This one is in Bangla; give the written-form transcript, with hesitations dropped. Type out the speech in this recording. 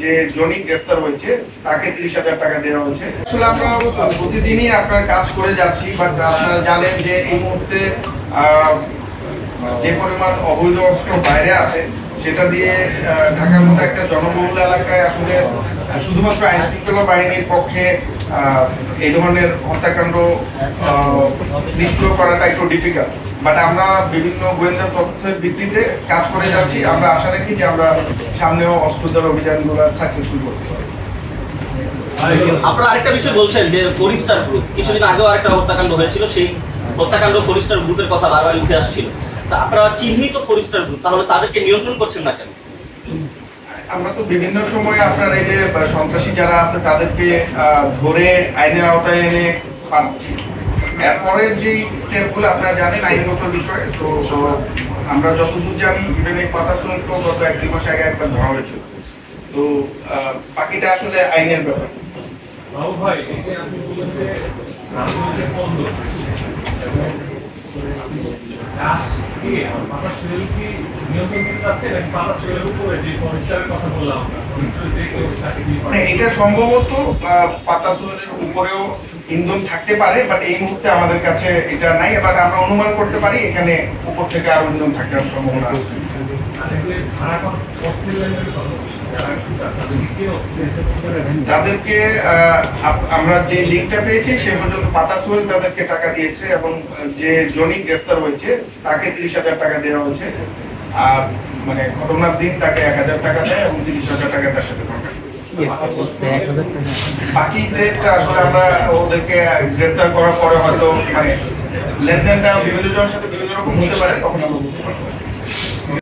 যে জনি গ্রেফতার হয়েছে তাকে 30,000 টাকা দেওয়া হয়েছে। আসলে আমরা প্রতিদিনই আপনার কাজ করে যাচ্ছি, বাট আপনারা জানেন যে এই মুহূর্তে যে পরিমাণ অবৈধ অস্ত্র বাইরে আছে সেটা দিয়ে ঢাকার মতো একটা জনবহুল এলাকায় আসলে শুধুমাত্র আইন শৃঙ্খলা বাহিনীর পক্ষে এই ধরনের হত্যাকাণ্ড নিষ্ক্রিয় করাটা একটু ডিফিকাল্ট। বাট আমরা বিভিন্ন গোয়েন্দা তথ্যের ভিত্তিতে কাজ করে যাচ্ছি। আমরা আশা রাখি যে আমরা সামনেও অস্ত্রোদ্ধার অভিযানগুলো সাকসেসফুল করতে পারি। আপনারা আরেকটা বিষয় বলছেন যে ফরিস্টার গ্রুপ, কিছুদিন আগেও আরেকটা হত্যাকাণ্ড হয়েছিল, সেই হত্যাকাণ্ড ফরিস্টার গ্রুপের কথা বারবার উঠে আসছিল। তা আপনারা চিহ্নিত ফরিস্টার গ্রুপ, তাহলে তাদেরকে নিয়ন্ত্রণ করছেন না কেন? আমরা তো বিভিন্ন সময় আপনার এই যে সন্ত্রাসী যারা আছে তাদেরকে ধরে আইনের আওতায় এনে পাচ্ছি। এরপরের যে স্টেপগুলো আপনারা জানেন আইনগত বিষয়, তো আমরা যতদূর জানি ইভেন এই কথা শুনে তো গত 1-2 মাস আগে একবার ধরা হয়েছিল। তো বাকিটা আসলে আইনের ব্যাপার। এটা সম্ভবত পাতা সোহেলের উপরেও ইন্ধন থাকতে পারে, বাট এই মুহূর্তে আমাদের কাছে এটা নাই। এবার আমরা অনুমান করতে পারি এখানে উপর থেকে আরো ইন্ধন থাকার সম্ভাবনা আছে। তাদেরকে আমরা যে লিঙ্কটা পেয়েছি সে পর্যন্ত পাতা সোহেল তাদেরকে টাকা দিয়েছে এবং যে জনি গ্রেফতার হয়েছে তাকে 30,000 টাকা দেওয়া হয়েছে। আর মানে ঘটনার দিন তাকে 1,000 টাকা দেয় এবং 30,000 টাকা তার সাথে কন্ট্যাক্ট। বাকিদেরটা আসলে আমরা ওদেরকে গ্রেফতার করার পরে হয়তো মানে লেনদেনটা বিভিন্ন জনের সাথে বিভিন্ন রকম হতে পারে, তখন আমরা